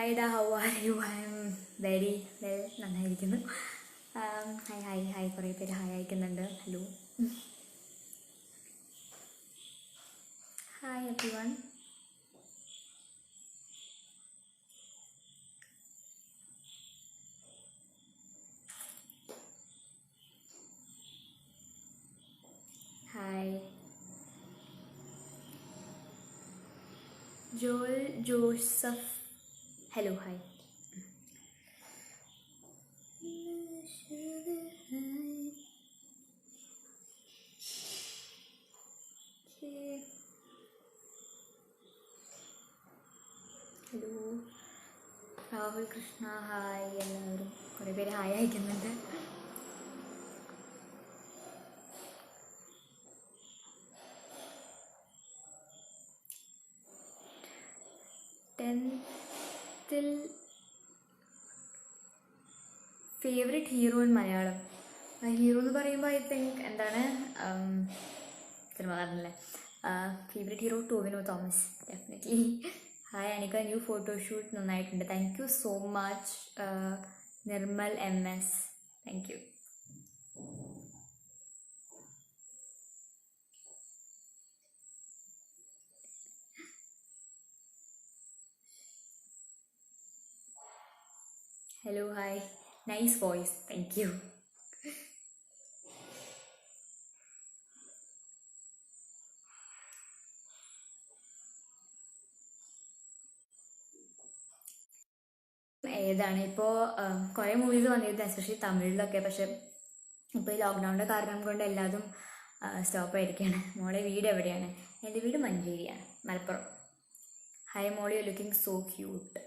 Hi ഡാ, how are you? I'm very well, നന്നായിരിക്കുന്നു. Hi hi hi, കുറേ പേര് ഹായ് അയക്കുന്നുണ്ട്. Hello, hi everyone. Hi ജോൽ Joseph, hello hi. Hello Rahul Krishna, hi. എല്ലാവരും കുറേ പേര് ഹായ് അയക്കുന്നുണ്ട്. ടെൻത്തിൽ favourite hero in Malayalam. Hero എന്ന് പറയുമ്പോൾ ഐ തിങ്ക് എന്താണ് സിനിമ കാരണല്ലേ. Favourite hero Tovino Thomas, definitely. Hi Anika, new photoshoot നന്നായിട്ടുണ്ട്. Thank you so much. Nirmal M S, thank you. Hello hi, nice voice, thank you. ഏതാണ് ഇപ്പോൾ കുറേ മൂവീസ് വന്നിരുന്നു, എസ്പെഷ്യലി തമിഴിലൊക്കെ. പക്ഷെ ഇപ്പോൾ ഈ ലോക്ക്ഡൗണിൻ്റെ കാരണം കൊണ്ട് എല്ലാതും സ്റ്റോപ്പ് ആയിരിക്കുകയാണ്. മോളെ വീട് എവിടെയാണ്? എൻ്റെ വീട് മഞ്ചേരിയാണ്, Malappuram. Hi Molly, you looking so cute.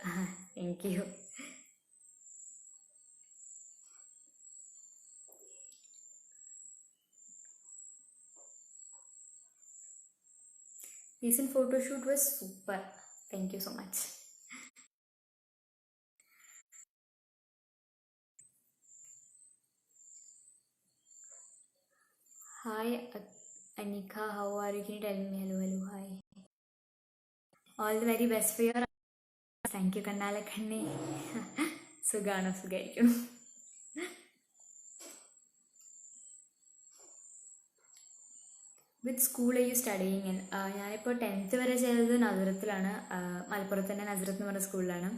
Thank you. Recent photo shoot was super. Thank you so much. Hi Anika, how are you? Can you tell me hello, hello, hi? All the very best for your. Thank you കണ്ണാലക്കണ്ണി. സുഖാണോ? സുഖമായിരിക്കും. With school are you studying in? ഞാനിപ്പോൾ 10th വരെ ചെയ്തത് നസറത്തിലാണ്, മലപ്പുറത്ത് തന്നെ നസറത്ത് എന്ന് പറഞ്ഞ സ്കൂളിലാണ്.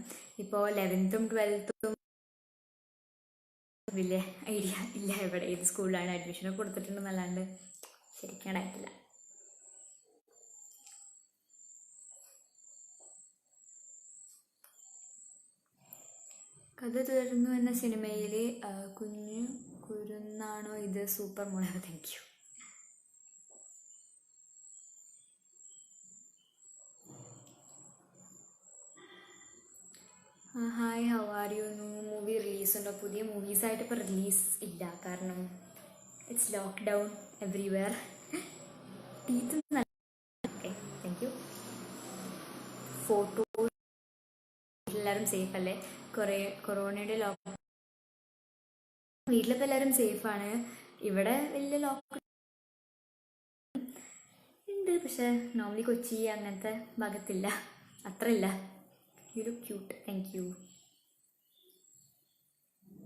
ഇപ്പോൾ 11th 12th വലിയ ഐഡിയ ഇല്ല എവിടെ ഏത് സ്കൂളിലാണ്. അഡ്മിഷനൊക്കെ കൊടുത്തിട്ടുണ്ടെന്നല്ലാണ്ട് ശരിക്കാണായിട്ടില്ല. കഥ തീർന്നു എന്ന സിനിമയിലെ കുഞ്ഞു കുരുന്നാണോ ഇത്? സൂപ്പർ മോളെ, thank you. Hi, how are U? Movie release ഉണ്ടോ? പുതിയ മൂവീസായിട്ട് ഇപ്പോൾ റിലീസ് ഇല്ല, കാരണം it's lockdown everywhere. Teacher okay, thank you. Photo എല്ലാവരും സേഫ് അല്ലേ? കൊറോണയുടെ വീട്ടിലിപ്പോൾ എല്ലാവരും സേഫാണ്. ഇവിടെ വലിയ ലോക്ക് ഉണ്ട്, പക്ഷെ നോർമലി കൊച്ചി അങ്ങനത്തെ ഭാഗത്തില്ല, അത്ര ഇല്ല. You look cute, thank U.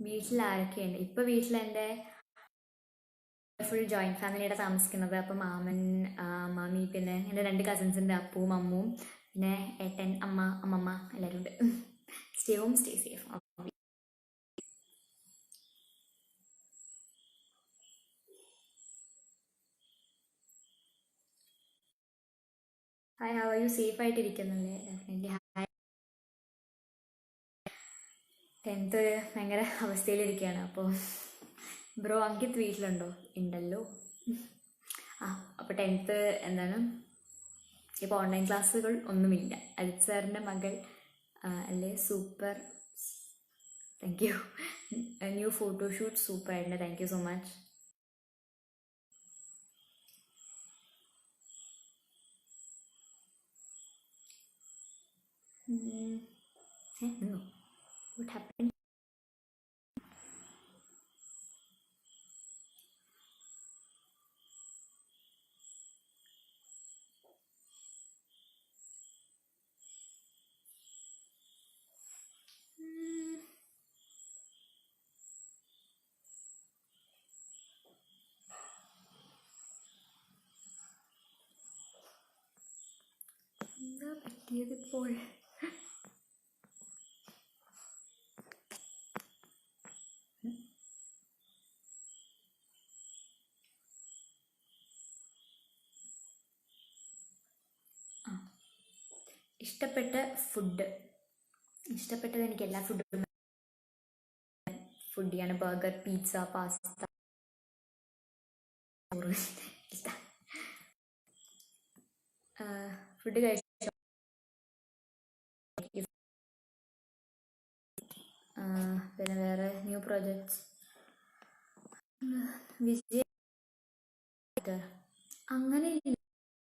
വീട്ടിൽ ആരൊക്കെയുണ്ട്? ഇപ്പോൾ വീട്ടിൽ എൻ്റെ ഫുൾ ജോയിൻറ്റ് ഫാമിലിയുടെ താമസിക്കുന്നത്. അപ്പം മാമൻ, മാമി, പിന്നെ എൻ്റെ 2 കസിൻസിൻ്റെ അപ്പവും അമ്മുവും, പിന്നെ ഏട്ടൻ, അമ്മ, അമ്മമ്മ, എല്ലാവരും ഉണ്ട്. Stay home, stay safe. Hi, how are you? Safe ആയിട്ടിരിക്കുന്നില്ലേ? ഡെഫിനറ്റ്ലി. ഹായ്. 10th ഭയങ്കര അവസ്ഥയിലിരിക്കുകയാണ്. അപ്പോൾ ബ്രോ അങ്കിത് വീട്ടിലുണ്ടോ? ഉണ്ടല്ലോ. അപ്പോൾ 10th എന്താണ് ഇപ്പോൾ ഓൺലൈൻ ക്ലാസ്സുകൾ ഒന്നുമില്ല. അജിത് സാറിൻ്റെ മകൾ അല്ലേ? Super, thank you. New photoshoot super ആയിരുന്നു, thank you so much. No, what happened? പറ്റിയതിപ്പോൾ ഇഷ്ടപ്പെട്ട ഫുഡ്. ഇഷ്ടപ്പെട്ടത് എനിക്ക് എല്ലാ ഫുഡും ഫുഡിയാണ്. ബർഗർ, പിസ്സ, പാസ്ത, ഇഷ്ടം. ഫുഡ് കഴിച്ചു. പിന്നെ വേറെ ന്യൂ പ്രോജക്ട്സ്. വിജയ് അങ്ങനെ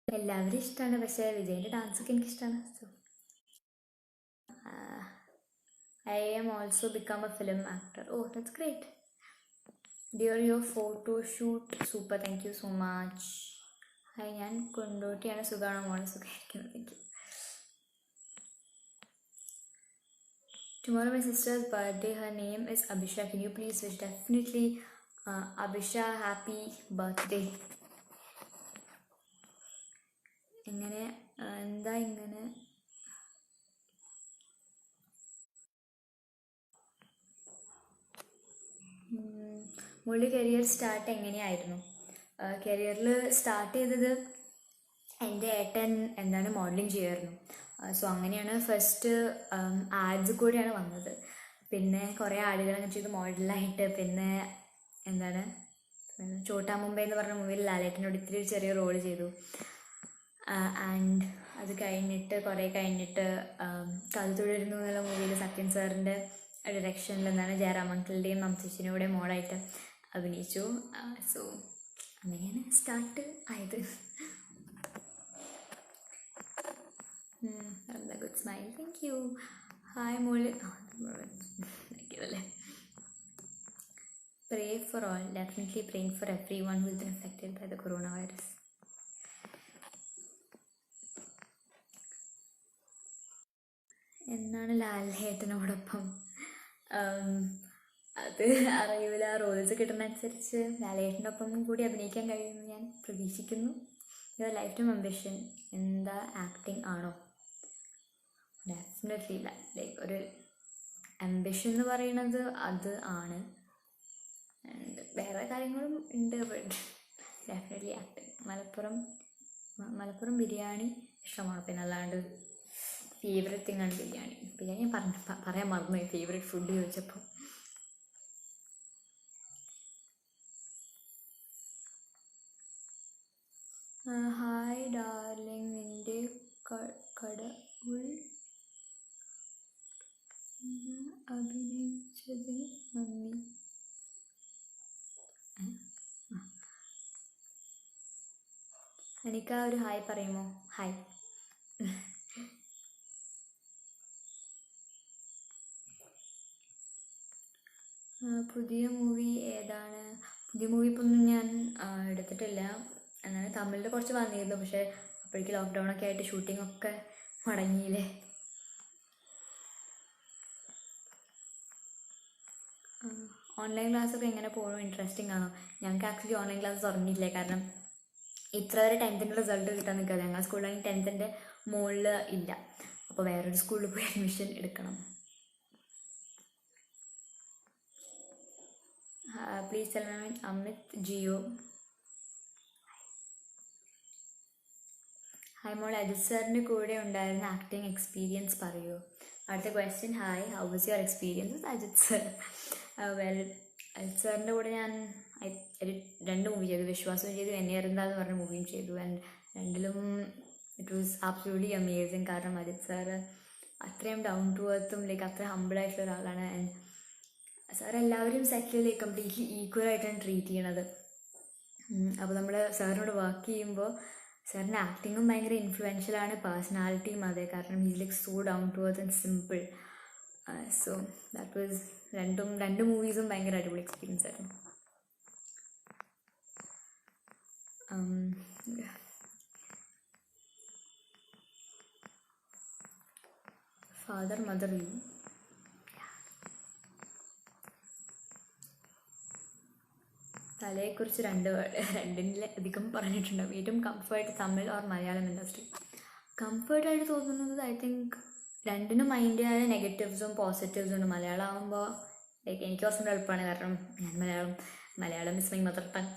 എല്ലാവരും ഇഷ്ടമാണ്, പക്ഷേ വിജയിൻ്റെ ഡാൻസൊക്കെ എനിക്കിഷ്ടമാണ്. So I am also become a film actor. Oh, that's great. Dear, your photo shoot super. Thank you so much. Hi, ഞാൻ കൊണ്ടോട്ടിയാണ്. സുഖാണോ മോളെ? സുഖമായിരിക്കുന്നു. Thank you. Tomorrow my sister's birthday. Her name is Abhisha. Can you please wish? Definitely Abhisha happy birthday. ഇങ്ങനെ എന്താ ഇങ്ങനെ മോളുടെ career start എങ്ങനെയായിരുന്നു? കരിയറിൽ സ്റ്റാർട്ട് ചെയ്തത് എൻ്റെ ഏട്ടൻ എന്താണ് മോഡലിംഗ് ചെയ്യുമായിരുന്നു. സോ അങ്ങനെയാണ് ഫസ്റ്റ് ആഡ്സ് കൂടെയാണ് വന്നത്. പിന്നെ കുറേ ആടുകളൊക്കെ ചെയ്ത് മോഡലായിട്ട്, പിന്നെ എന്താണ് ചോട്ടാ മുംബൈ എന്ന് പറഞ്ഞ മൂവിയിൽ ലാലേട്ടനോട് ഇത്തിരി ചെറിയ റോള് ചെയ്തു. ആൻഡ് അത് കഴിഞ്ഞിട്ട് കുറേ കഴിഞ്ഞിട്ട് കഥ തുടരുന്നു എന്നുള്ള മൂവിയിൽ സത്യൻ സാറിൻ്റെ ഡയറക്ഷനിൽ എന്താണ് ജയറാം അങ്കിളിൻ്റെയും മംസിച്ചിൻ്റെയും കൂടെ മോളായിട്ട് അഭിനയിച്ചു. സോ അങ്ങനെയാണ് സ്റ്റാർട്ട് ആയത്. എന്താ good smile. Thank you. Hi മോള്. താങ്ക് യു അല്ലേ. Pray for all. Definitely praying for everyone who has been affected by the coronavirus. എന്നാണ് ലാലേട്ടനോടൊപ്പം? അത് അറിയില്ല. റോൾസ് കിട്ടുന്നതനുസരിച്ച് ലാലേട്ടൻ്റെ ഒപ്പം കൂടി അഭിനയിക്കാൻ കഴിയുമെന്ന് ഞാൻ പ്രതീക്ഷിക്കുന്നു. യുവർ ലൈഫ് ടൈം അംബിഷൻ എന്താ? ആക്ടിങ് ആണോ? ഡെഫിനറ്റ്ലി ഇല്ല. ലൈക്ക് ഒരു അംബിഷൻ എന്ന് പറയുന്നത് അത് ആണ്. ആൻഡ് വേറെ കാര്യങ്ങളും ഉണ്ട്. But definitely acting. Malappuram biryani ഇഷ്ടമാണ്. പിന്നെ അല്ലാണ്ട് ഫേവറേറ്റ് തിങ്ങാണ് ബിരിയാണി. ബിരിയാണി ഞാൻ പറയാൻ മറന്നുപോയി ഫേവറേറ്റ് ഫുഡ് ചോദിച്ചപ്പോൾ. ഹായ് ഡാർലിംഗ്, നിൻ്റെ കടവുൾ അഭിനയിച്ചതിന് നന്ദി. എനിക്ക് ആ ഒരു ഹായ് പറയുമോ? ഹായ്. പുതിയ മൂവി ഏതാണ്? പുതിയ മൂവി ഇപ്പം ഒന്നും ഞാൻ എടുത്തിട്ടില്ല. എന്നാണ് തമിഴിൽ കുറച്ച് വന്നിരുന്നു, പക്ഷേ അപ്പോഴേക്ക് ലോക്ക്ഡൗണൊക്കെ ആയിട്ട് ഷൂട്ടിംഗ് ഒക്കെ മുടങ്ങിയില്ലേ. ഓൺലൈൻ ക്ലാസ്സൊക്കെ എങ്ങനെ പോകുന്നു? ഇൻട്രസ്റ്റിംഗ് ആണോ? ഞങ്ങൾക്ക് ആക്ച്വലി ഓൺലൈൻ ക്ലാസ് തുറന്നില്ലേ, കാരണം ഇത്ര വരെ 10th റിസൾട്ട് കിട്ടാൻ നിൽക്കുക. ഞങ്ങളുടെ സ്കൂളിലാണെങ്കിൽ 10th മുകളിൽ ഇല്ല. അപ്പോൾ വേറൊരു സ്കൂളിൽ പോയി അഡ്മിഷൻ എടുക്കണം. Please tell me Amit Jio. Hi മോൾ, അജിത് സാറിൻ്റെ കൂടെ ഉണ്ടായിരുന്ന ആക്ടിങ് എക്സ്പീരിയൻസ് പറയൂ. അടുത്ത question. Hi, how was your experience with Ajith sir? Well, Ajith സാറിൻ്റെ കൂടെ ഞാൻ 2 മൂവി ചെയ്തു. വിശ്വാസം ചെയ്തു, എന്നെ അറിന്താ എന്ന് പറഞ്ഞ മൂവിയും ചെയ്തു. ആൻഡ് രണ്ടിലും ഇറ്റ് വാസ് ആബ്സല്യൂട്ട്ലി അമേസിങ്. കാരണം അജിത് സാറ് അത്രയും ഡൗൺ ടു എർത്തും ലൈക്ക് അത്ര ഹമ്പിളായിട്ടുള്ള ഒരാളാണ്. ആൻഡ് സാർ എല്ലാവരും സെറ്റിൽ കംപ്ലീറ്റ്ലി ഈക്വലായിട്ടാണ് ട്രീറ്റ് ചെയ്യണത്. അപ്പോൾ നമ്മൾ സാറിനോട് വർക്ക് ചെയ്യുമ്പോൾ സാറിൻ്റെ ആക്ടിങ്ങും ഭയങ്കര ഇൻഫ്ലുവൻഷ്യലാണ്, പേഴ്സണാലിറ്റിയും അതെ. കാരണം he's like so down to earth and simple. So that was രണ്ട് മൂവീസും ഭയങ്കര അടിപൊളി എക്സ്പീരിയൻസ് ആയിരുന്നു. Father mother you. തലയെക്കുറിച്ച് 2 വേർഡ്, 2 അധികം പറഞ്ഞിട്ടുണ്ടാവും. ഏറ്റവും comfort Tamil or Malayalam industry. കംഫർട്ടായിട്ട് തോന്നുന്നത് ഐ തിങ്ക് രണ്ടിനും അതിൻ്റെതായ നെഗറ്റീവ്സും പോസിറ്റീവ്സും ഉണ്ട്. മലയാളം ആകുമ്പോൾ ലൈക്ക് എനിക്ക് കുറച്ചും എളുപ്പമാണ്, കാരണം ഞാൻ Malayalam is my mother tongue.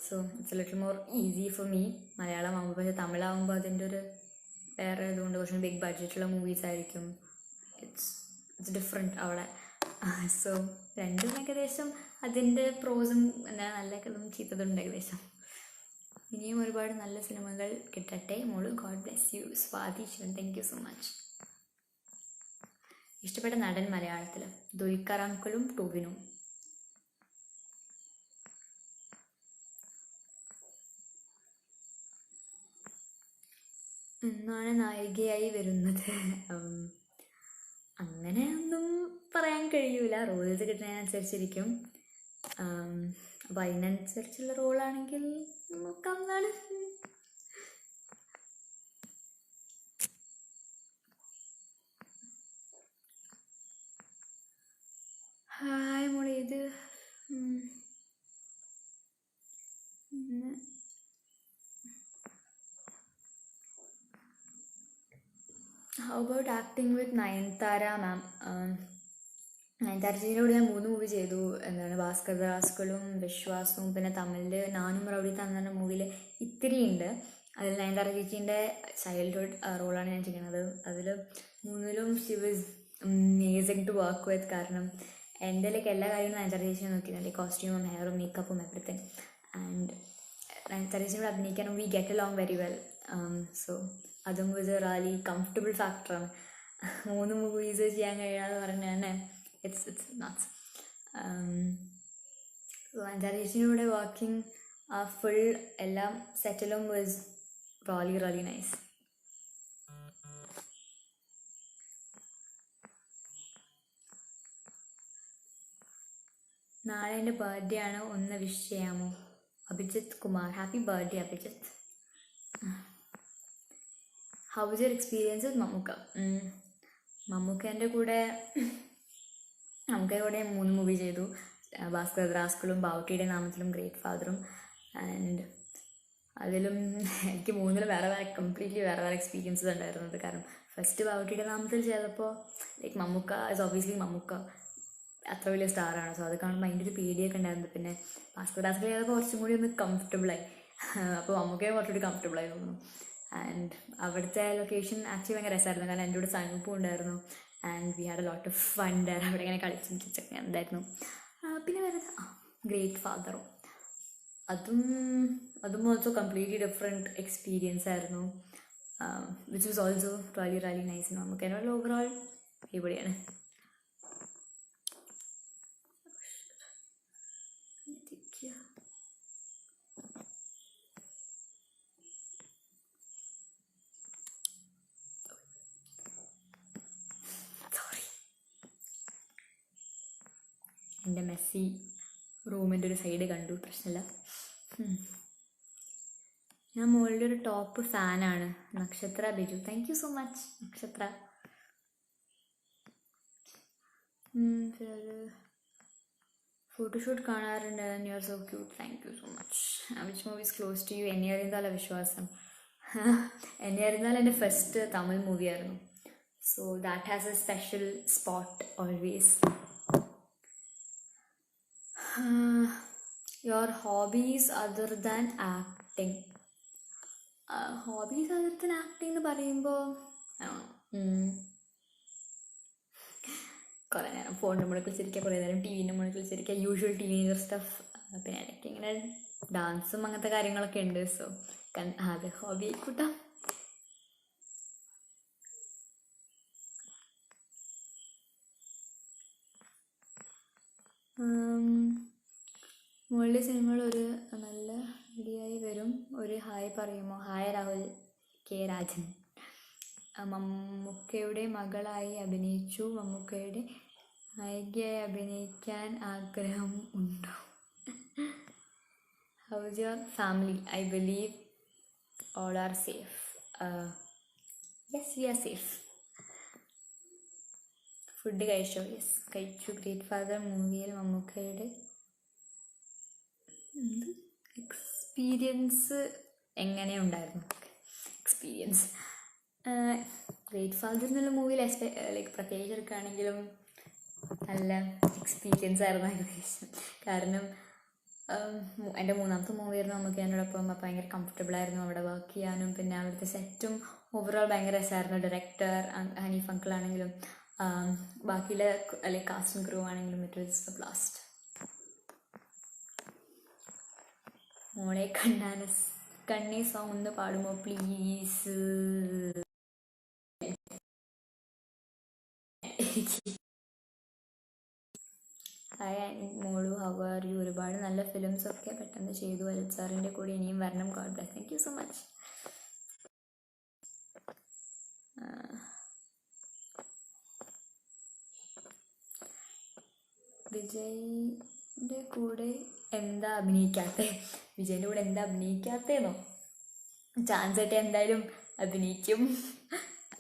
So it's little more easy for me Malayalam ആകുമ്പോൾ. പക്ഷേ തമിഴാകുമ്പോൾ അതിൻ്റെ ഒരു വേറെ ഇതുകൊണ്ട് കുറച്ചും ബിഗ് ബഡ്ജറ്റുള്ള മൂവീസ് ആയിരിക്കും. ഇറ്റ്സ് ഡിഫറെൻറ്റ് അവിടെ. സോ രണ്ടും ഏകദേശം അതിൻ്റെ പ്രോസും നല്ലതും ചീത്തതുണ്ട് ഏകദേശം. ഇനിയും ഒരുപാട് നല്ല സിനിമകൾ കിട്ടട്ടെ മോള്. God bless you Swathi Shivan. Thank you so much. ഇഷ്ടപ്പെട്ട നടൻ മലയാളത്തിൽ? ദുൽഖർ അങ്കിളും ടോവിനും. എന്നാണ് നായികയായി വരുന്നത്? അങ്ങനെ ഒന്നും പറയാൻ കഴിയൂല. റോൾസ് കിട്ടുന്നതിനനുസരിച്ചിരിക്കും. അപ്പോൾ അതിനനുസരിച്ചുള്ള റോളാണെങ്കിൽ നോക്കാവുന്നതാണ്. ഹായ് മോളെ. ഇത് ഹൗ അബൌട്ട് ആക്ടിങ് വിത്ത് നയൻതാര മാം? നയൻതാര ചേച്ചിയുടെ കൂടെ ഞാൻ 3 മൂവി ചെയ്തു. ഭാസ്കരദാസ്കളും വിശ്വാസവും, പിന്നെ തമിഴിൽ നാനും റൗഡിത്ത എന്ന മൂവിയിൽ ഇത്തിരി ഉണ്ട്. അതിൽ നയൻതാര ചേച്ചീൻ്റെ ചൈൽഡ്ഹുഡ് റോളാണ് ഞാൻ ചെയ്യുന്നത്. അതിൽ 3ലും she was amazing to work with. കാരണം എൻ്റെ എല്ലാ കാര്യങ്ങളും നയൻതാര ചേച്ചിയെ നോക്കിയിട്ടുണ്ട്, കോസ്റ്റ്യൂമും ഹെയറും മേക്കപ്പും എവറിത്തിങ്. ആൻഡ് നയൻതാര ചേച്ചിയോട് അഭിനയിക്കാനും we get along very well. So അതും ഒരു റിയലി കംഫർട്ടബിൾ ഫാക്ടറാണ്. 3 മൂവീസ് ചെയ്യാൻ കഴിയാതെ പറഞ്ഞാൽ തന്നെ ഇറ്റ്സ് നട്ട്സ്. നയൻതാര ചേച്ചിയുടെ കൂടെ വർക്കിംഗ് ഫുൾ എല്ലാം സെറ്റിലും വാസ് റിയലി നൈസ്. നാളെ എൻ്റെ ബർത്ത്ഡേ ആണ്, ഒന്ന് വിഷ് ചെയ്യാമോ? Abhijith Kumar. Happy birthday Abhijith. How was your experience with Mammookka? മമ്മൂക്കേൻ്റെ കൂടെ 3 മൂവി ചെയ്തു. ഭാസ്കരദാസ്കളും, ബാവുട്ടിയുടെ നാമത്തിലും, ഗ്രേറ്റ് ഫാദറും. ആൻഡ് അതിലും എനിക്ക് 3ലും കംപ്ലീറ്റ്ലി വേറെ എക്സ്പീരിയൻസസ് ഉണ്ടായിരുന്നത്. കാരണം ഫസ്റ്റ് ബാവുട്ടിയുടെ നാമത്തിൽ ചെയ്തപ്പോൾ like Mammookka is obviously Mammookka അത്ര വലിയ സ്റ്റാറാണ്. സോ അത് കാണുമ്പോൾ അതിൻ്റെ ഒരു പേടിയൊക്കെ ഉണ്ടായിരുന്നു. പിന്നെ ഭാസ്കരദാസ്കൾ ചെയ്തപ്പോൾ കുറച്ചും കൂടി ഒന്ന് കംഫർട്ടബിളായി. അപ്പോൾ മമ്മൂക്കയെ കുറച്ചുകൂടി കംഫർട്ടബിളായി തോന്നുന്നു. ആൻഡ് അവിടുത്തെ ലൊക്കേഷൻ ആക്ച്വലി ഭയങ്കര രസമായിരുന്നു. കാരണം എൻ്റെ കൂടെ സനൂപ്പും ഉണ്ടായിരുന്നു. And we had a lot of fun there. അവിടെ ഇങ്ങനെ കളിച്ചൊക്കെ ഉണ്ടായിരുന്നു. പിന്നെ വരുന്നത് ഗ്രേറ്റ് ഫാദറും. അതും ഓൾസോ കംപ്ലീറ്റ്ലി ഡിഫറെൻറ്റ് എക്സ്പീരിയൻസ് ആയിരുന്നു. Which was also really nice. നമുക്ക് അതിനുള്ള ഓവറോൾ അടിപൊളിയാണ്. എൻ്റെ മെസ്സി റൂമിൻ്റെ ഒരു സൈഡ് കണ്ടു, പ്രശ്നമില്ല. ഞാൻ മോളുടെ ഒരു ടോപ്പ് ഫാനാണ്. Nakshatra Biju. Thank you so much Nakshatra. Photoshoot കാണാറുണ്ട്. You are so cute. Thank you so much. Which movies close to you? എന്നെ അറിയുന്നതല്ല വിശ്വാസം. എന്നെ അറിയുന്നാൽ എൻ്റെ ഫസ്റ്റ് തമിഴ് മൂവിയായിരുന്നു. So that has a special spot always. Your hobbies other than acting? Hobbies other than acting എന്ന് പറയുമ്പോൾ കുറേ നേരം ഫോണിൻ്റെ മുകളിൽ കുളിച്ചിരിക്കുക, കുറേ നേരം ടി വിൻ്റെ മുകളിൽ കുളിച്ചിരിക്കുക, യൂഷ്വൽ ടീനേജർ സ്റ്റഫ്. പിന്നെ ഇടയ്ക്ക് ഇങ്ങനെ ഡാൻസും അങ്ങനത്തെ കാര്യങ്ങളൊക്കെ ഉണ്ട്. സോ അത് ഹോബി ആയിക്കൂട്ടാം. മോളുടെ സിനിമകൾ ഒരു നല്ല ഐഡിയായി വരും. ഒരു ഹായ് പറയുമോ? Hi Rahul K Rajan. മമ്മൂക്കയുടെ മകളായി അഭിനയിച്ചു. മമ്മൂക്കയുടെ നായികയായി അഭിനയിക്കാൻ ആഗ്രഹം ഉണ്ടോ? How is your family? I believe all are safe. Yes, we are safe. Food കഴിച്ചോ? യെസ്, കഴിച്ചു. ഗ്രേറ്റ് ഫാദർ മൂവിയിൽ മമ്മൂക്കയുടെ എക്സ്പീരിയൻസ് എങ്ങനെയുണ്ടായിരുന്നു? എക്സ്പീരിയൻസ്. ഗ്രേറ്റ് ഫാദർ എന്നുള്ള മൂവിയിൽ ലൈക്ക് പ്രത്യേകിച്ച് എടുക്കുകയാണെങ്കിലും നല്ല എക്സ്പീരിയൻസ് ആയിരുന്നു ഏകദേശം. കാരണം എൻ്റെ മൂന്നാമത്തെ മൂവിയായിരുന്നു നമുക്ക് എന്നോടൊപ്പം. അപ്പോൾ ഭയങ്കര കംഫർട്ടബിൾ ആയിരുന്നു അവിടെ വർക്ക് ചെയ്യാനും. പിന്നെ അവിടുത്തെ സെറ്റും ഓവറോൾ ഭയങ്കര രസമായിരുന്നു. ഡയറക്ടർ ഹനീഫ് അങ്കിൾ ആണെങ്കിലും ബാക്കിയുള്ള ലൈക്ക് കാസ്റ്റും ക്രൂ ആണെങ്കിലും ഇറ്റ് വാസ് എ ബ്ലാസ്റ്റ്. മോളെ കണ്ണി സോങ് ഒന്ന് പാടുമോ പ്ലീസ്? ഹായ് മോളു, ഹൗ ആർ യു? ഒരുപാട് നല്ല ഫിലിംസ് ഒക്കെ പെട്ടെന്ന് ചെയ്തു. അലൻ സാറിൻ്റെ കൂടെ ഇനിയും വരണം. God bless. Thank you so much. വിജയിൻ്റെ കൂടെ എന്താ അഭിനയിക്കാത്തേന്നോ? ചാൻസ് ആയിട്ട് എന്തായാലും അഭിനയിക്കും.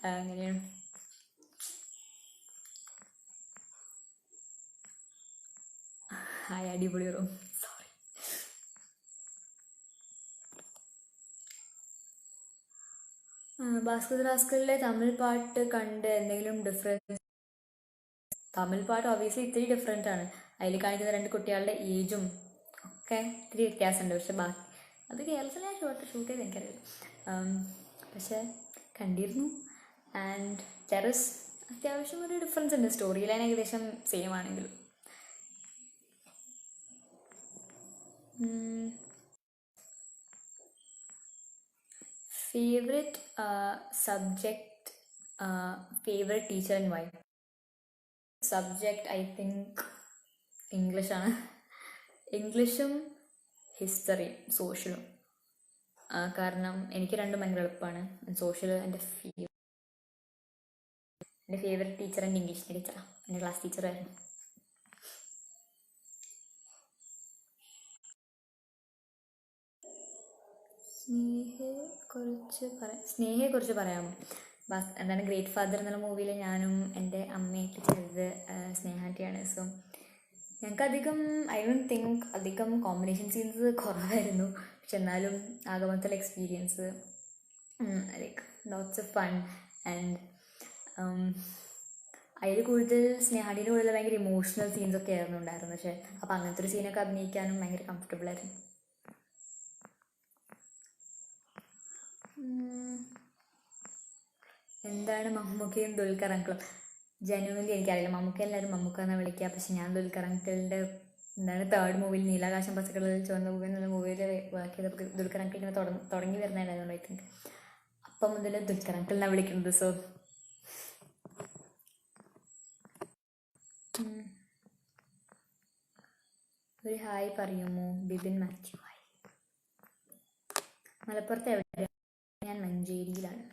അങ്ങനെയാണ്. ഹായ്, അടിപൊളി റൂം. സോറി. ഭാസ്കർ റാസ്കലിലെ തമിഴ് പാട്ട് കണ്ട് എന്തെങ്കിലും ഡിഫറൻസ്? തമിഴ് പാട്ട് ഒബ്വിയസ്ലി ഇത്തിരി ഡിഫറെൻ്റ് ആണ്. അതിൽ കാണിക്കുന്ന 2 കുട്ടികളുടെ ഏജും ഒക്കെ ഇത്തിരി വ്യത്യാസമുണ്ട്. പക്ഷെ ബാക്കി അത് കേരളത്തിൽ ഞാൻ ഷൂട്ട് ചെയ്ത് എനിക്കറിയില്ല. പക്ഷെ കണ്ടിരുന്നു. ആൻഡ് ടെറസ് അത്യാവശ്യം ഒരു ഡിഫറൻസ് ഉണ്ട്. സ്റ്റോറി ലൈൻ ഏകദേശം സെയിം ആണെങ്കിലും. Favourite subject, favourite teacher and why? Subject I think ഇംഗ്ലീഷാണ്. ഇംഗ്ലീഷും ഹിസ്റ്ററിയും സോഷ്യലും. കാരണം എനിക്ക് രണ്ടും ഭയങ്കര എളുപ്പമാണ്. സോഷ്യൽ എൻ്റെ ഫേവറേറ്റ് ടീച്ചർ എൻ്റെ ഇംഗ്ലീഷ് ടീച്ചറാണ്. എൻ്റെ ക്ലാസ് ടീച്ചറായിരുന്നു. സ്നേഹയെക്കുറിച്ച് പറയാമോ? എന്താണ് ഗ്രേറ്റ് ഫാദർ എന്നുള്ള മൂവിയിൽ ഞാനും എൻ്റെ അമ്മയൊക്കെ ചെയ്തത് സ്നേഹാൻറ്റിയാണ്. സോ ഞങ്ങൾക്ക് ഐ ഡോണ്ട് തിങ്ക് അധികം കോമ്പിനേഷൻ സീൻസ് കുറവായിരുന്നു. പക്ഷെ എന്നാലും ആകെ മൊത്തം experience like lots of fun. And അതിൽ കൂടുതൽ സ്നേഹാൻറ്റീൻ്റെ കൂടുതൽ ഭയങ്കര ഇമോഷണൽ സീൻസൊക്കെ ആയിരുന്നു ഉണ്ടായിരുന്നു. പക്ഷെ അപ്പോൾ അങ്ങനത്തെ ഒരു സീനൊക്കെ അഭിനയിക്കാനും ഭയങ്കര കംഫർട്ടബിൾ ആയിരുന്നു. എന്താണ് മമ്മൂക്കയും ദുൽഖർ അങ്കിളും? ജനുവലി എനിക്കറിയില്ല. മമ്മൂക്ക എല്ലാവരും മമ്മൂക്ക എന്നാണ് വിളിക്കുക. പക്ഷെ ഞാൻ ദുൽഖർ അങ്കിളിൻ്റെ എന്താണ് 3rd മൂവിയിൽ നീലാകാശം പച്ചക്കടലിൽ ചുവന്ന മൂവി എന്നുള്ള മൂവിയിൽ വർക്ക് ചെയ്തപ്പോൾ ദുൽഖർ അങ്കിൾ ഇങ്ങനെ തുടങ്ങി വരുന്നതായിരുന്നു. ഐ തിങ്ക് അപ്പം മുതൽ ദുൽഖർ അങ്കിളിനാണ് വിളിക്കുന്നത്. സോ ഒരു ഹായ് പറയുമോ? ബിബിൻ മാത്യു. ഹായ്. മലപ്പുറത്ത് എവിടെയാണ്? ഞാൻ മഞ്ചേരിയിലാണ്.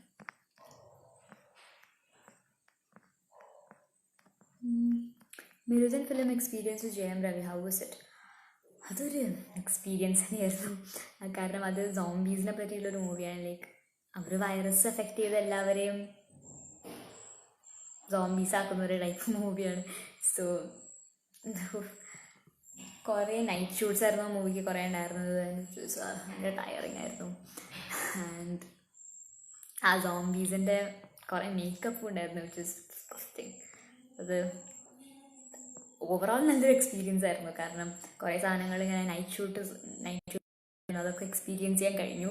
മിരുദൻ ഫിലിം എക്സ്പീരിയൻസ് ജയം രവി, ഹൗ വാസ് ഇറ്റ്? അതൊരു എക്സ്പീരിയൻസ് തന്നെയായിരുന്നു. കാരണം അത് സോംബീസിനെ പറ്റിയുള്ളൊരു മൂവിയാണ്. ലൈക്ക് അവർ വൈറസ് എഫക്റ്റ് ചെയ്ത് എല്ലാവരെയും സോംബീസ് ആക്കുന്ന ഒരു ടൈപ്പ് മൂവിയാണ്. സോ കുറേ നൈറ്റ് ഷൂട്ട്സ് ആയിരുന്നു ആ മൂവിക്ക് കുറേ ഉണ്ടായിരുന്നത്. ഭയങ്കര ടയറിങ് ആയിരുന്നു. ആൻഡ് ആ സോംബീസിൻ്റെ കുറേ മേക്കപ്പും ഉണ്ടായിരുന്നു. Which is disgusting. അത് ഓവറോൾ നല്ലൊരു എക്സ്പീരിയൻസ് ആയിരുന്നു. കാരണം കുറേ സാധനങ്ങൾ ഇങ്ങനെ നൈറ്റ് ഷൂട്ട് അതൊക്കെ എക്സ്പീരിയൻസ് ചെയ്യാൻ കഴിഞ്ഞു.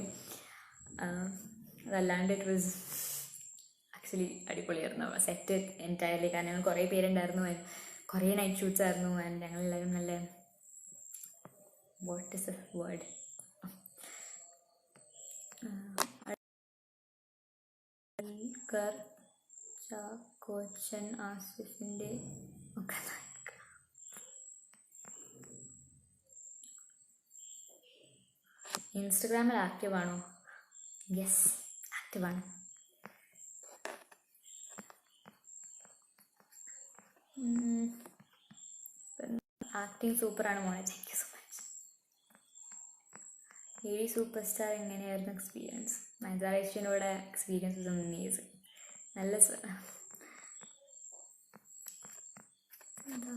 അതല്ലാണ്ട് ഇറ്റ് വാസ് ആക്ച്വലി അടിപൊളിയായിരുന്നു സെറ്റ് എൻറ്റയർലി. കാരണം ഞങ്ങൾ കുറേ പേരുണ്ടായിരുന്നു. കുറേ നൈറ്റ് ഷൂട്ട്സ് ആയിരുന്നു. ആൻഡ് ഞങ്ങളെല്ലാവരും നല്ല വാട്ട് ഇസ് എ വേർഡ് കോച്ചൻ ആസിഫിൻ്റെ ഒക്കെ. ഇൻസ്റ്റഗ്രാമിൽ ആക്റ്റീവാണോ? യെസ്, ആക്റ്റീവാണ്. ആക്ടിങ് സൂപ്പറാണ് മോനെ. Thank you so much. ഏഴി സൂപ്പർ സ്റ്റാർ എങ്ങനെയായിരുന്നു എക്സ്പീരിയൻസ്? നയൻതാരയുടെ എക്സ്പീരിയൻസ് ഇസ് അമേസിങ്. നല്ല എന്താ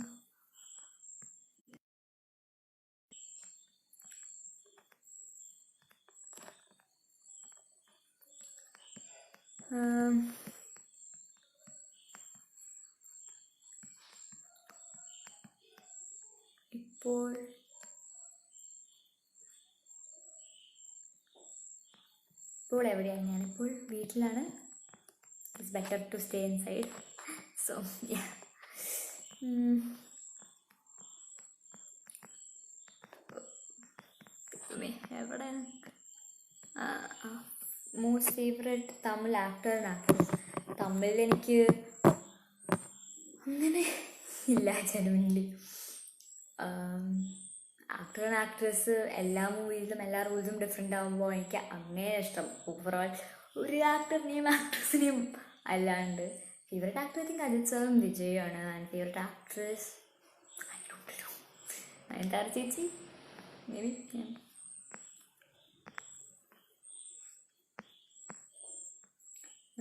ഇപ്പോൾ എവിടെയാണ്? ഞാനിപ്പോൾ വീട്ടിലാണ്. It's better to stay inside. So എവിടെയാണ്? Most favourite Tamil actor and actress. തമിഴിൽ എനിക്ക് അങ്ങനെ ഇല്ല ജെനുവിൻലി. ആക്ടർ ആൻഡ് ആക്ട്രസ് എല്ലാ മൂവീസിലും എല്ലാ റൂൾസും ഡിഫറെൻ്റ് ആകുമ്പോൾ എനിക്ക് അങ്ങനെ ഇഷ്ടം. ഓവറോൾ ഒരു ആക്ടറിനെയും ആക്ട്രസിനെയും അല്ലാണ്ട് favourite actor I think Ajith സാറും വിജയുമാണ്. ആൻഡ് ഫേവറേറ്റ് ആക്ട്രസ് നയൻതാര ചേച്ചി മേ ബി.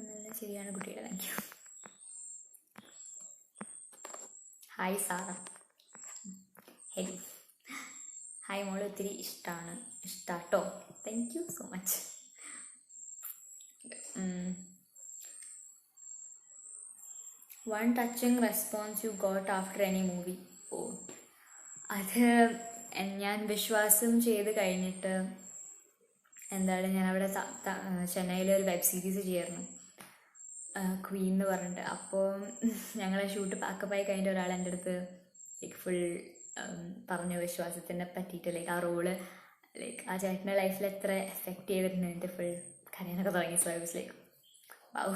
നല്ല ശരിയാണ് കുട്ടിയുടെ. Thank you. ഹായ് സാറ. ഹെലി. ഹായ് മോളെ, ഒത്തിരി ഇഷ്ടാട്ടോ. Thank you so much. One touching response you got after any movie. Oh, അത് ഞാൻ വിശ്വാസം ചെയ്ത് കഴിഞ്ഞിട്ട് എന്താണ്, ഞാനവിടെ ചെന്നൈയിലെ ഒരു വെബ് സീരീസ് ചെയ്യായിരുന്നു, ക്വീൻ എന്ന് പറഞ്ഞിട്ട്. അപ്പോൾ ഞങ്ങളെ ഷൂട്ട് പാക്കപ്പായി കഴിഞ്ഞിട്ട് ഒരാൾ എൻ്റെ അടുത്ത് ലൈക്ക് ഫുൾ പറഞ്ഞു വിശ്വാസത്തിനെ പറ്റിയിട്ട്. ലൈക്ക് ആ റോള് ലൈക്ക് ആ ചേട്ടൻ്റെ ലൈഫിൽ എത്ര എഫക്റ്റ് ചെയ്തിട്ടുണ്ട് എൻ്റെ ഫുൾ കരയാനൊക്കെ തുടങ്ങി. So I was like wow,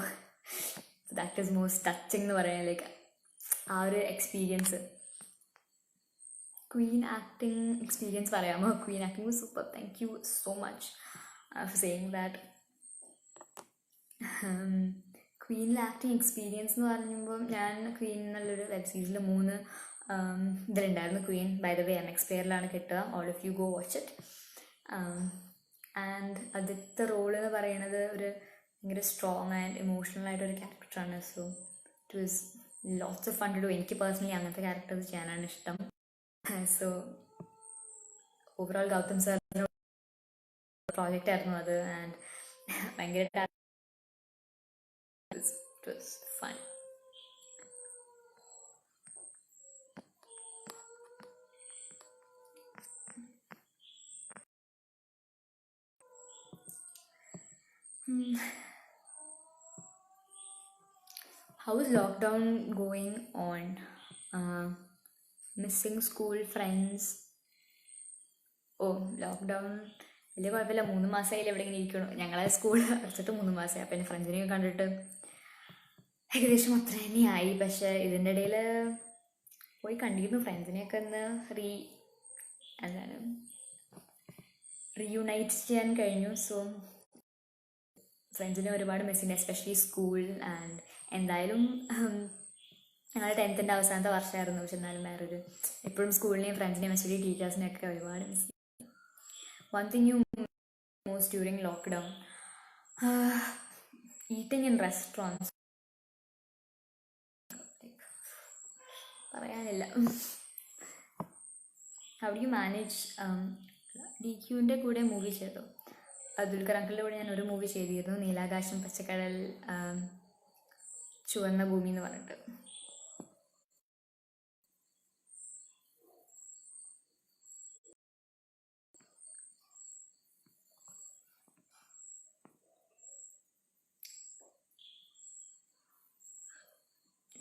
that is most touching എന്ന് പറയാൻ. ലൈക്ക് ആ ഒരു എക്സ്പീരിയൻസ്. ക്വീൻ ആക്ടിങ് എക്സ്പീരിയൻസ് പറയാമോ? Queen acting was super. Thank you so much for saying that. ക്വീനിൽ ആക്ടിങ് എക്സ്പീരിയൻസ് എന്ന് പറയുമ്പോൾ ഞാൻ ക്വീൻ എന്നുള്ളൊരു വെബ് സീരീസിൽ 3 ഇതിലുണ്ടായിരുന്നു. Queen by the way MX പ്ലെയറിലാണ് കിട്ടുക. All of you go watch it. And ആദ്യത്തെ റോൾ എന്ന് പറയുന്നത് ഒരു ഭയങ്കര സ്ട്രോങ് ആൻഡ് ഇമോഷണൽ ആയിട്ടൊരു ക്യാരക്ടറാണ്. So it was lots of fun to do. എനിക്ക് പേഴ്സണലി അങ്ങനത്തെ ക്യാരക്ടേഴ്സ് ചെയ്യാനാണ് ഇഷ്ടം. സോ ഓവറോൾ ഗൗതം സാറിൻ്റെ പ്രോജക്റ്റ് ആയിരുന്നു അത്. ആൻഡ് ഭയങ്കര it was fun. How is lockdown going on? Missing school friends. Oh, lockdown വലിയ കുഴപ്പമില്ല. 3 മാസമായില്ല എവിടെ ഇങ്ങനെ ഇരിക്കണു. ഞങ്ങളെ സ്കൂൾ അടച്ചിട്ട് 3 മാസമായി. അപ്പം എൻ്റെ ഫ്രണ്ട്സിനെയൊക്കെ കണ്ടിട്ട് ഏകദേശം അത്ര തന്നെയായി. പക്ഷെ ഇതിൻ്റെ ഇടയിൽ പോയി കണ്ടിരുന്നു ഫ്രണ്ട്സിനെയൊക്കെ ഒന്ന് റീയൂണൈറ്റ് ചെയ്യാൻ കഴിഞ്ഞു. സോ ഫ്രണ്ട്സിനെ ഒരുപാട് മിസ് ചെയ്യുന്നു, എസ്പെഷ്യലി സ്കൂൾ. ആൻഡ് എന്തായാലും ഞങ്ങളുടെ 10th അവസാനത്തെ വർഷമായിരുന്നു. പക്ഷെ എന്നാലും വേറൊരു എപ്പോഴും സ്കൂളിനെയും ഫ്രണ്ട്സിനെയും എസ്പെഷ്യലി ടീച്ചേഴ്സിനെയൊക്കെ ഒരുപാട് മിസ് ചെയ്യും. One thing you most during lockdown, eating in restaurants. പറയാനില്ല. How do you manage? DQൻ്റെ കൂടെ മൂവി ചെയ്തു. ദുൽഖർ അങ്കിളിൻ്റെ കൂടെ ഞാൻ ഒരു മൂവി ചെയ്തിരുന്നു, നീലാകാശം പച്ചക്കടൽ ചുവന്ന ഭൂമി എന്ന് പറഞ്ഞിട്ട്.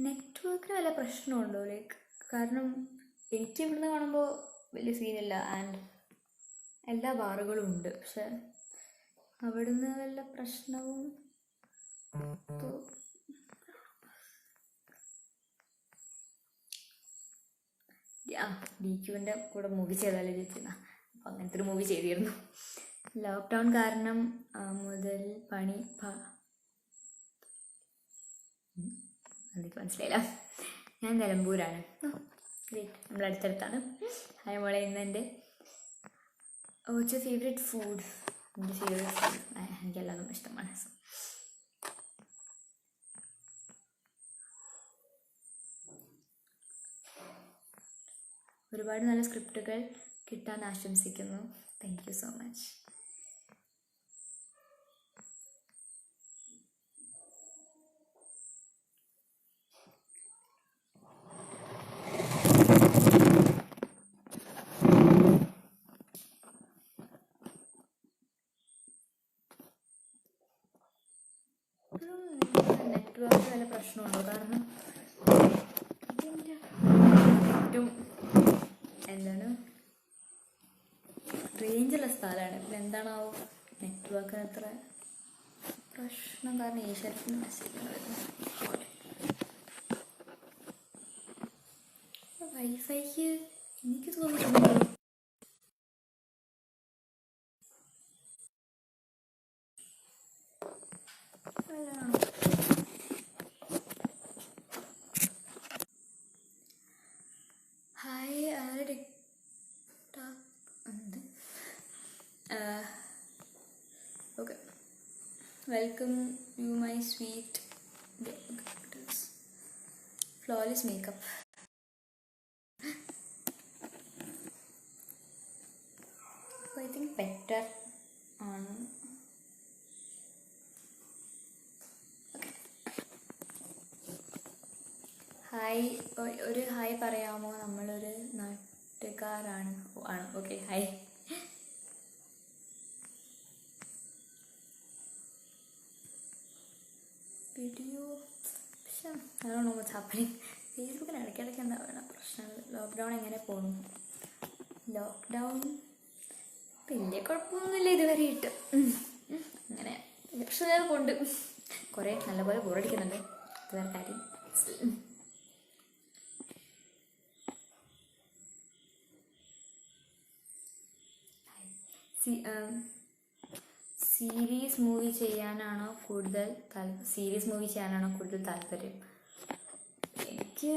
നെറ്റ്വർക്കിന് വല്ല പ്രശ്നമുണ്ടോ? ലൈക്ക് കാരണം എനിക്ക് ഇവിടുന്ന് കാണുമ്പോൾ വലിയ സീനില്ല. ആൻഡ് എല്ലാ ബാറുകളും ഉണ്ട്. പക്ഷെ അവിടുന്ന് വല്ല പ്രശ്നവും DQൻ്റെ കൂടെ മൂവി ചെയ്താലേ ചോദിച്ചിരുന്ന. അപ്പം അങ്ങനത്തെ ഒരു മൂവി ചെയ്തിരുന്നു. ലോക്ക്ഡൗൺ കാരണം മുതൽ പണി എനിക്ക് മനസ്സിലായില്ല. ഞാൻ നിലമ്പൂരാണ്. നമ്മുടെ അടുത്തടുത്താണ്. ഹായ് മോളെ. ഇന്ന് എൻ്റെ ഫേവറേറ്റ് ഫുഡ്, എൻ്റെ ഫേവറേറ്റ് ഫുഡ് എനിക്കെല്ലാതും ഇഷ്ടമാണ്. ഒരുപാട് നല്ല സ്ക്രിപ്റ്റുകൾ കിട്ടാൻ ആശംസിക്കുന്നു. Thank you so much. ഇപ്പോഴും നെറ്റ്വർക്ക് വല്ല പ്രശ്നമുണ്ടോ? കാരണം ഇതിൻ്റെ ഏറ്റവും എന്താണ് റേഞ്ചുള്ള സ്ഥലമാണ്. പിന്നെ എന്താണാവോ നെറ്റ്വർക്കിന് അത്ര പ്രശ്നം? കാരണം ഏഷ്യാനെറ്റിന് മെസ്സേജ് വൈഫൈക്ക് എനിക്ക് തോന്നുന്നു. ഹായ്, ആരുടെ okay, welcome you my sweet flawless makeup. I think better ആണ്. ഹായ്, ഒരു ഹായ് പറയാമോ? നമ്മളൊരു നാട്ടുകാരാണ്. ആണ്, ഓക്കെ, ഹായ്. വീഡിയോ പക്ഷേ അതാണോ മച്ച് ഹാപ്പനിങ്? ഫേസ്ബുക്കിൽ ഇടയ്ക്കിടയ്ക്ക് എന്താ വേണം പ്രശ്നങ്ങൾ. ലോക്ക്ഡൗൺ എങ്ങനെ പോകണം? ലോക്ക്ഡൗൺ വലിയ കുഴപ്പമൊന്നുമില്ല ഇതുവരെ ഇട്ട്. അങ്ങനെ ലക്ഷങ്ങൾ കൊണ്ട് കുറേ നല്ലപോലെ ബോറടിക്കുന്നുണ്ട്. അത് വേറെ കാര്യം. സീരീസ് മൂവി ചെയ്യാനാണോ കൂടുതൽ താല്പര്യം? എനിക്ക്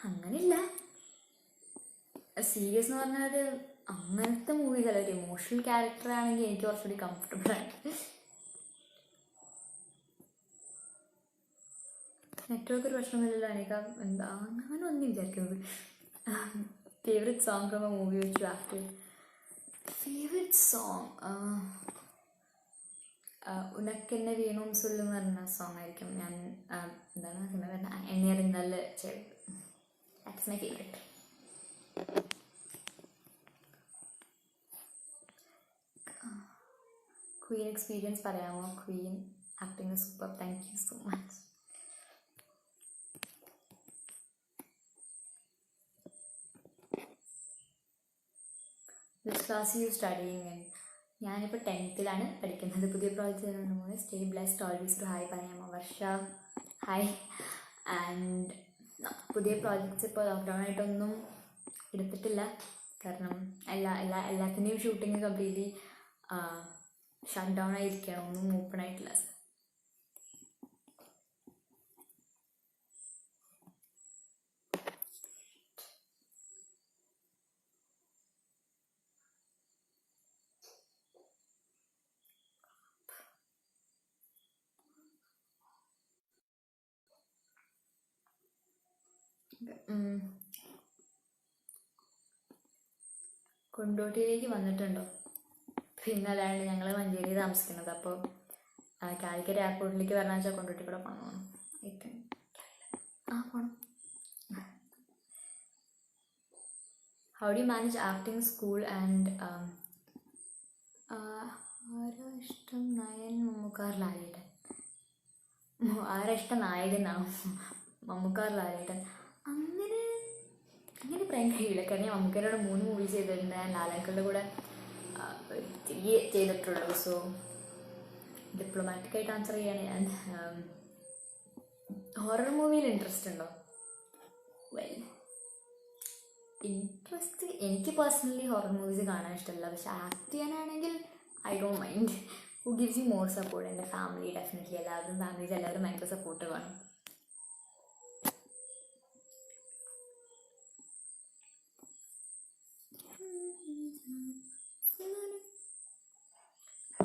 അങ്ങനെയില്ല. സീരിയസ് എന്ന് പറഞ്ഞാൽ അങ്ങനത്തെ മൂവികൾ, ഒരു ഇമോഷണൽ ക്യാരക്ടർ ആണെങ്കിൽ എനിക്ക് കുറച്ചുകൂടി കംഫർട്ടബിൾ ആണ്. നെറ്റ്വർക്ക് ഒരു പ്രശ്നമില്ലല്ലോ എനിക്ക്. എന്താ അങ്ങനെ ഒന്നും വിചാരിക്കുന്നത്. Favourite song from A movie വെച്ച് ആഫ്റ്റർ. ഫേവറേറ്റ് സോങ് ഉനക്കെന്നെ വീണും സുല്ലു എന്ന് പറഞ്ഞ സോങ് ആയിരിക്കും. ഞാൻ എന്താണ് സിനിമ പറഞ്ഞ എണ്ണിയറിഞ്ഞാല് ചെയ്തത്. That's my favourite. Queen experience പറയാമോ? Queen acting super, thank you so much. Which class you studying in? ഞാനിപ്പോൾ 10th പഠിക്കുന്നത്. പുതിയ project stay blessed always to hi പറയാമോ? വർഷ ഹായ്. ആൻഡ് പുതിയ പ്രോജക്ട്സ് ഇപ്പോൾ ലോക്ക്ഡൗൺ ആയിട്ടൊന്നും എടുത്തിട്ടില്ല. കാരണം എല്ലാത്തിൻ്റെയും ഷൂട്ടിങ് കംപ്ലീറ്റ്ലി ഷട്ട് ഡൗൺ ആയിരിക്കുകയാണ്. ഒന്നും ഓപ്പൺ ആയിട്ടില്ല. കൊണ്ടോട്ടിയിലേക്ക് വന്നിട്ടുണ്ടോ? പിന്നെ അല്ലാണ്ട് ഞങ്ങൾ മഞ്ചേരി താമസിക്കുന്നത്. അപ്പോൾ കാലിക്കറ്റ് എയർപോർട്ടിലേക്ക് വരണം വെച്ചാൽ കൊണ്ടോട്ടി കൂടെ പോകണം. പോകണം. How do you manage acting school and ആരാ ഇഷ്ടം? നയൻ, മമ്മൂക്കാർ, ലാലേട്ടൻ. ആരാ ഇഷ്ടം? നായകനാണ്. മമ്മൂക്കാർ, ലാലേട്ടൻ. അങ്ങനെ പറയാൻ കഴിയില്ല. കാരണം മമ്മൂക്കയുടെ 3 മൂവി ചെയ്തിട്ടുണ്ട്. ലാലേട്ടൻ്റെ കൂടെ തിരികെ ചെയ്തിട്ടുള്ളൂ. സോ ഡിപ്ലോമാറ്റിക്കായിട്ട് ആൻസർ ചെയ്യാണ് ഞാൻ. ഹൊറർ മൂവിയിൽ ഇൻട്രസ്റ്റ് ഉണ്ടോ? വെൽ, ഇൻട്രസ്റ്റ് എനിക്ക് പേഴ്സണലി ഹൊറർ മൂവീസ് കാണാൻ ഇഷ്ടമല്ല. പക്ഷെ ആക്ട് ചെയ്യാനാണെങ്കിൽ I don't mind. Who gives you more support? എൻ്റെ ഫാമിലി ഡെഫിനറ്റ്ലി. ഫാമിലീസ് എല്ലാവരും ഭയങ്കര സപ്പോർട്ട് കാണും.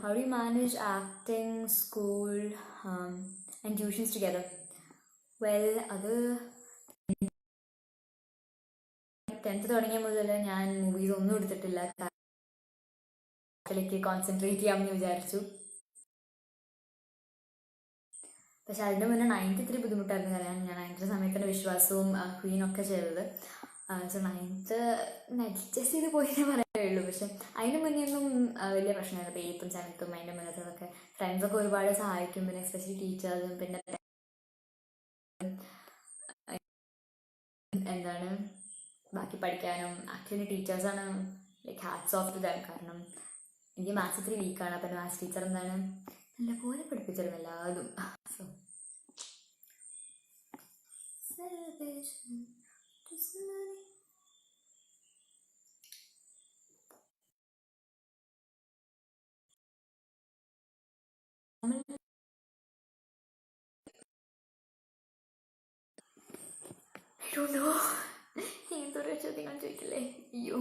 How do you manage acting, school and tuitions together? Well, അത് 10th തുടങ്ങിയ മുതൽ ഞാൻ മൂവീസ് ഒന്നും എടുത്തിട്ടില്ല. അതിലേക്ക് കോൺസെൻട്രേറ്റ് ചെയ്യാമെന്ന് വിചാരിച്ചു. പക്ഷെ അതിൻ്റെ മുന്നേ 9th ഇത്തിരി ബുദ്ധിമുട്ടായിരുന്നു. കാരണം ഞാൻ 9th സമയത്തിൻ്റെ വിശ്വാസവും ക്വീനൊക്കെ ചെയ്തത്. സോ നയൻത്ത് അഡ്ജസ്റ്റ് ചെയ്ത് പോയിട്ടേ പറയുള്ളൂ. പക്ഷെ അതിന് മുന്നേ ഒന്നും വലിയ പ്രശ്നമില്ല. ഇപ്പോൾ എയ്ത്തും സെവൻത്തും അതിൻ്റെ മുന്നത്തൊക്കെ ഫ്രണ്ട്സൊക്കെ ഒരുപാട് സഹായിക്കും. പിന്നെ എസ്പെഷ്യലി ടീച്ചേഴ്സും പിന്നെ എന്താണ് ബാക്കി പഠിക്കാനും ആക്ച്വലി ടീച്ചേഴ്സാണ് like hats off to them. കാരണം എനിക്ക് മാത്സ് ഇത്തിരി വീക്കാണ്. അപ്പം മാത്സ് ടീച്ചർ എന്താണ് നല്ലപോലെ പഠിപ്പിച്ചിരുന്നു എല്ലാതും. സോ എന്തൊരു ചോദ്യങ്ങൾ ചോദിക്കില്ലേ? അയ്യോ.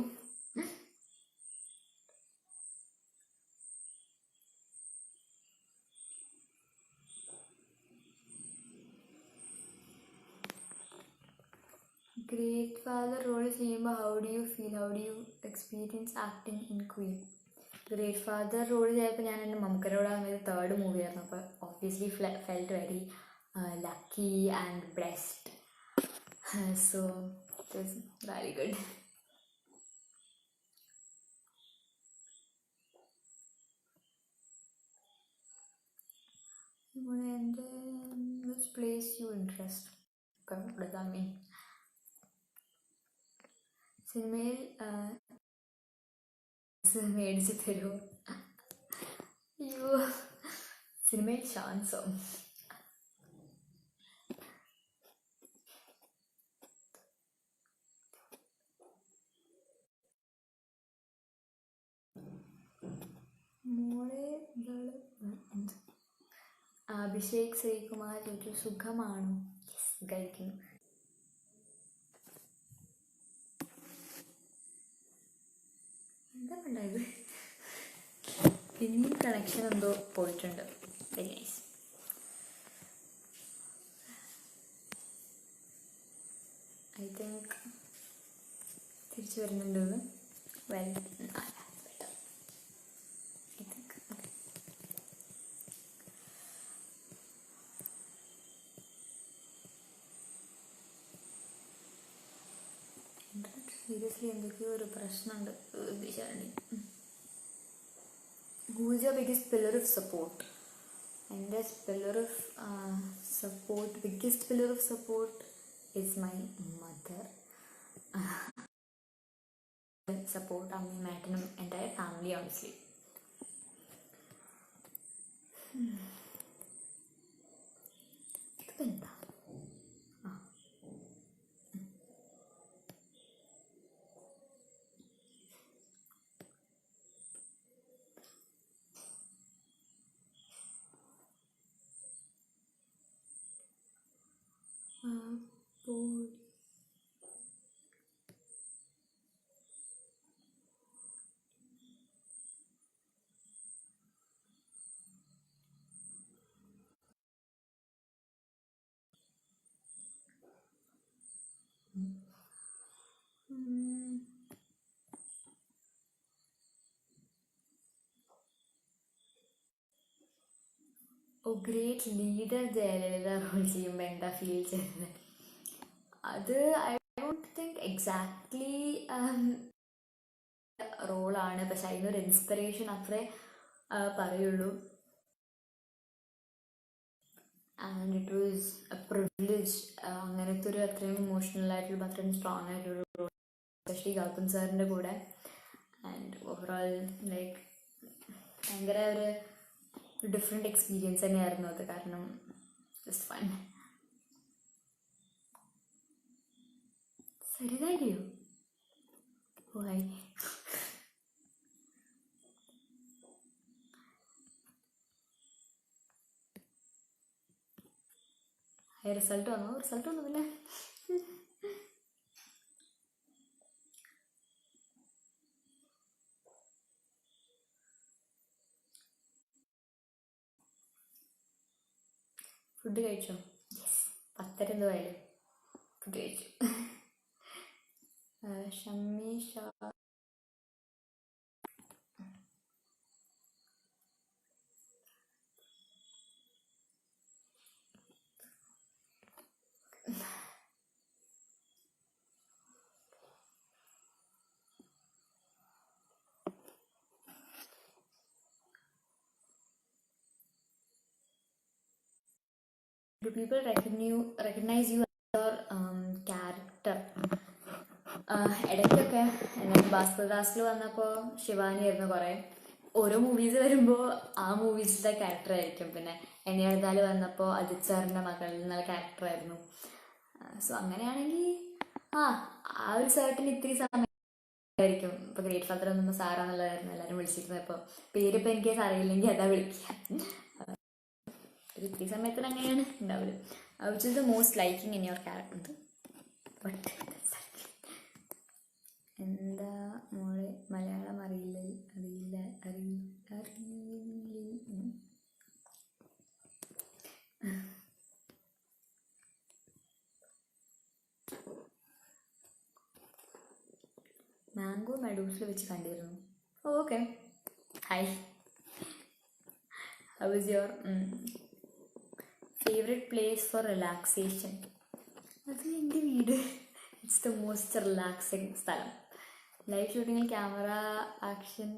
ഗ്രേറ്റ് ഫാദർ റോൾ ചെയ്യുമ്പോൾ how do you feel, how do you experience acting in Queen? Great father role ചെയ്തപ്പോൾ ഞാൻ എൻ്റെ മമ്മൂക്കരോട് അങ്ങനെ തേർഡ് മൂവിയായിരുന്നു. അപ്പോൾ obviously felt very lucky and blessed. So it was very good. എൻ്റെ which place you interest? Mean സിനിമയിൽ മേടിച്ച് തരുമോ? അയ്യോ, സിനിമയിൽ ചാൻസോ? മോളെ അഭിഷേക് ശ്രീകുമാർ ചോദിച്ചു സുഖമാണോ? സുഖമായിരിക്കുന്നു. എന്താ ഉണ്ടായത്? പിന്നെയും കണക്ഷൻ എന്തോ പോയിട്ടുണ്ട്. Very nice. ഐ തിങ്ക് തിരിച്ചു വരുന്നുണ്ട്. വെൽ സീരിയസ്ലി എന്തൊക്കെയോ ഒരു പ്രശ്നമുണ്ട്. Who is your biggest pillar of support? എൻ്റെ biggest pillar of support is my mother. Support അമ്മയും ഏട്ടനും എൻ്റെ ഫാമിലി ഓൺസ്ലി. ഇതിപ്പോൾ എന്താ? ഗ്രേറ്റ് ലീഡർ ജയലളിത റോൾ ചെയ്യുമ്പോൾ എന്താ ഫീൽ ചെയ്തത്? അത് ഐ ഡോണ്ട് തിങ്ക് എക്സാക്ട്ലി റോളാണ്. പക്ഷെ അതിനൊരു ഇൻസ്പിറേഷൻ അത്രേ പറയുള്ളൂ. And it was A privilege. അങ്ങനത്തെ ഒരു അത്രയും ഇമോഷണൽ ആയിട്ടുള്ള അത്രയും സ്ട്രോങ് ആയിട്ടുള്ള റോൾ, എസ്പെഷ്യലി ഗൗതം സാറിൻ്റെ കൂടെ. ആൻഡ് ഓവറോൾ ലൈക്ക് ഭയങ്കര ഒരു ഡിഫറെൻറ്റ് എക്സ്പീരിയൻസ് തന്നെയായിരുന്നു അത്. കാരണം ജസ്റ്റ് ഫൺ. സരിതയോ? ഓ ഹായ്. റിസൾട്ട് വന്നു. റിസൾട്ട് വന്നു. പിന്നെ ഫുഡ് കഴിച്ചോ? യെസ്, 10:30 എന്തോ ആയാലും ഫുഡ് കഴിച്ചു. Shammi Sha do people recognise you your character? ഇടയ്ക്കൊക്കെ എന്നാലും ഭാസ്കർ ദാസിൽ വന്നപ്പോൾ ശിവാനി ആയിരുന്നു കുറേ. ഓരോ മൂവീസ് വരുമ്പോൾ ആ മൂവീസിൻ്റെ ക്യാരക്ടർ ആയിരിക്കും. പിന്നെ എണ്ണിയെഴുതാൽ വന്നപ്പോൾ അജിത് സാറിൻ്റെ മകൾ എന്നുള്ള ക്യാരക്ടറായിരുന്നു. സോ അങ്ങനെയാണെങ്കിൽ ആ ഒരു സർട്ടിന് ഇത്തിരി സമയമായിരിക്കും. ഇപ്പോൾ ഗ്രേറ്റ് ഫാദർ വന്നപ്പോൾ സാറാന്നുള്ളതായിരുന്നു എല്ലാവരും വിളിച്ചിരുന്നത്. ഇപ്പോൾ പേരിപ്പോൾ എനിക്ക് അറിയില്ലെങ്കിൽ അതാ വിളിക്കുക. ഒരു ഇത്തിരി സമയത്തിന് അങ്ങനെയാണ് ഉണ്ടാവില്ല. Which is the most liking in your character? But എന്താ മോളെ മലയാളം അറിയില്ല. മാംഗോ മെഡൂസിൽ വെച്ച് കണ്ടിരുന്നു. Okay, hi. How is your favourite place for relaxation? അത് എൻ്റെ വീട്. ഇറ്റ്സ് ദ മോസ്റ്റ് റിലാക്സിങ് സ്ഥലം. ലൈവ് ഷൂട്ടിങ്ങിൽ ക്യാമറ ആക്ഷൻ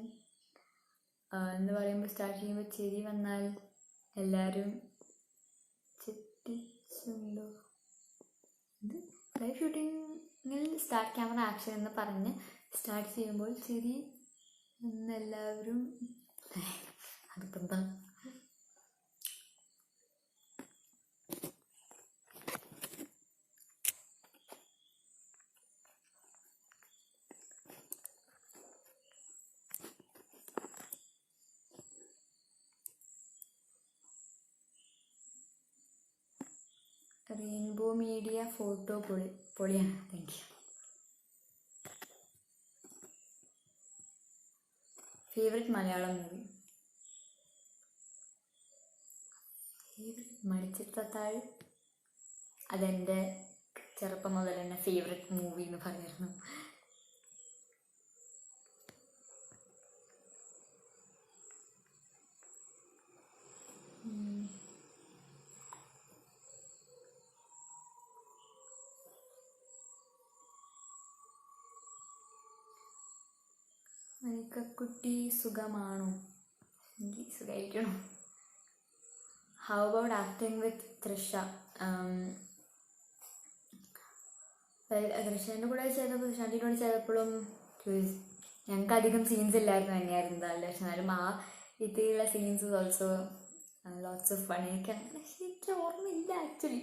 എന്ന് പറയുമ്പോൾ സ്റ്റാർട്ട് ചെയ്യുമ്പോൾ ചിരി വന്നാൽ എല്ലാവരും ചിരിച്ചുണ്ടോ? ലൈവ് ഷൂട്ടിങ്ങിൽ സ്റ്റാർട്ട് ക്യാമറ ആക്ഷൻ എന്ന് പറഞ്ഞ് സ്റ്റാർട്ട് ചെയ്യുമ്പോൾ ചിരി എന്നെല്ലാവരും അതിപ്പോൾ എന്താ? റെയിൻബോ മീഡിയ ഫോട്ടോ പൊളിയാണ്. Thank you. Favourite Malayalam movie? Manichitrathazhu. അതെൻ്റെ ചെറുപ്പം മുതൽ തന്നെ ഫേവറേറ്റ് മൂവി എന്ന് പറഞ്ഞിരുന്നു. മനിക്കക്കുട്ടി സുഖമാണോ? എനിക്ക് സുഖമായിരിക്കണോ? ഹൗ അബൌട്ട് ആക്ടിങ് വിത്ത് തൃഷ? തൃഷേൻ്റെ കൂടെ ചെയ്തപ്പോൾ തൃഷാൻ്റെ കൂടെ ചെയ്തപ്പോഴും ഞങ്ങൾക്ക് അധികം സീൻസ് ഇല്ലായിരുന്നു. തന്നെയായിരുന്നു നല്ല. പക്ഷെ എന്നാലും ആ രീതിയിലുള്ള scenes also lots of fun. എനിക്ക് അങ്ങനെ ശരിക്കും ഓർമ്മയില്ല ആക്ച്വലി.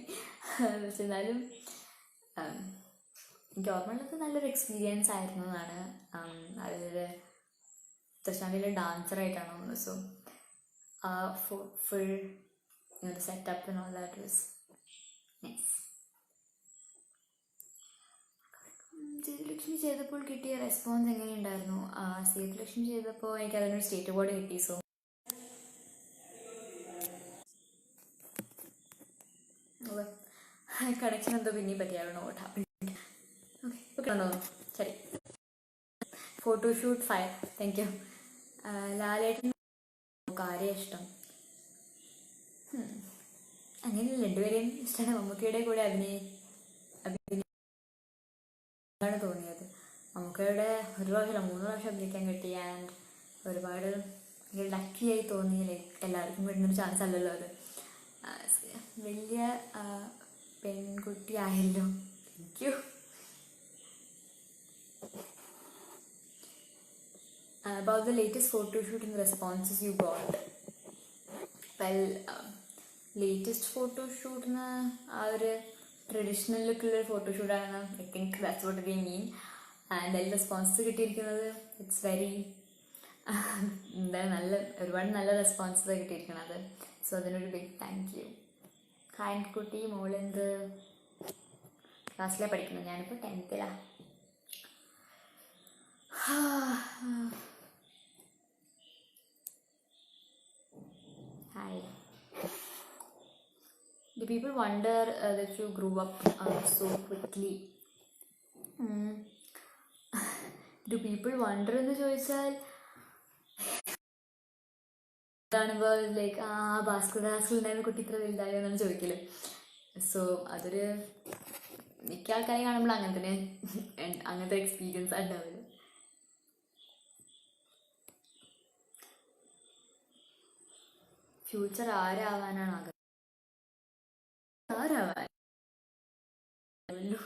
പക്ഷെ എന്നാലും എനിക്ക് ഓർമ്മയുള്ളത് നല്ലൊരു എക്സ്പീരിയൻസ് ആയിരുന്നു എന്നാണ്. അതിൽ തൃശാന്തിലെ ഡാൻസറായിട്ടാണ് തോന്നുന്നത്. So full setup and all that was nice. Sethulakshmi ചെയ്തപ്പോൾ കിട്ടിയ റെസ്പോൺസ് എങ്ങനെയുണ്ടായിരുന്നു? സേതുലക്ഷ്മി ചെയ്തപ്പോൾ എനിക്ക് അതിനൊരു സ്റ്റേറ്റ് അവാർഡ് കിട്ടി. സോ കണക്ഷൻ എന്തോ പിന്നെയും പറ്റിയാണോ? ഓക്കെ, ഓക്കെ ഉണ്ടോ? ശരി. Photoshoot fire. Thank you. Lalettan കാര്യം ഇഷ്ടം? അങ്ങനെയല്ല, രണ്ടുപേരെയും ഇഷ്ടമാണ്. മമ്മൂക്കയുടെ കൂടെ അഭിനയിക്കാണ് തോന്നിയത്. മമ്മൂക്കയുടെ 1 പ്രാവശ്യം 3 പ്രാവശ്യം അഭിനയിക്കാൻ കിട്ടി. ആൻഡ് ഒരുപാട് ലക്കിയായി തോന്നി. ലൈക്ക് എല്ലാവർക്കും കിട്ടുന്നൊരു ചാൻസ് അല്ലല്ലോ അത്. വലിയ പെൺകുട്ടി ആയല്ലോ. Thank you. About the latest photo shoot and the responses you got? Well, latest photo shoot ആ ഒരു ട്രഡീഷണൽ ലുക്കിലുള്ള ഫോട്ടോഷൂട്ടാണ്. I think that's what they mean. And അതിൽ റെസ്പോൺസ് കിട്ടിയിരിക്കുന്നത് ഇറ്റ്സ് വെരി നല്ല ഒരുപാട് നല്ല റെസ്പോൺസ് കിട്ടിയിരിക്കണത്. സോ അതിനൊരു ബിഗ് താങ്ക് യു. ഹായ് കുട്ടി, മോളെന്ത് ക്ലാസ്സിലാണ് പഠിക്കുന്നത്? ഞാനിപ്പോൾ 10th. Hi. Do people wonder that you grew up so quickly? Do people wonder എന്ന് ചോദിച്ചാൽ കാണുമ്പോൾ ലൈക്ക് ഭാസ്കർ ദാസിലുണ്ടായിരുന്ന കുട്ടി ഇത്ര വലുതായോ എന്നാണ് ചോദിക്കല്. സോ അതൊരു മിക്ക ആൾക്കാരെ കാണുമ്പോൾ അങ്ങനത്തെ എക്സ്പീരിയൻസ് ഉണ്ടാവില്ല. ഫ്യൂച്ചർ ആരാവാനാണ് ആഗ്രഹം? ഉണ്ടാവുമല്ലോ.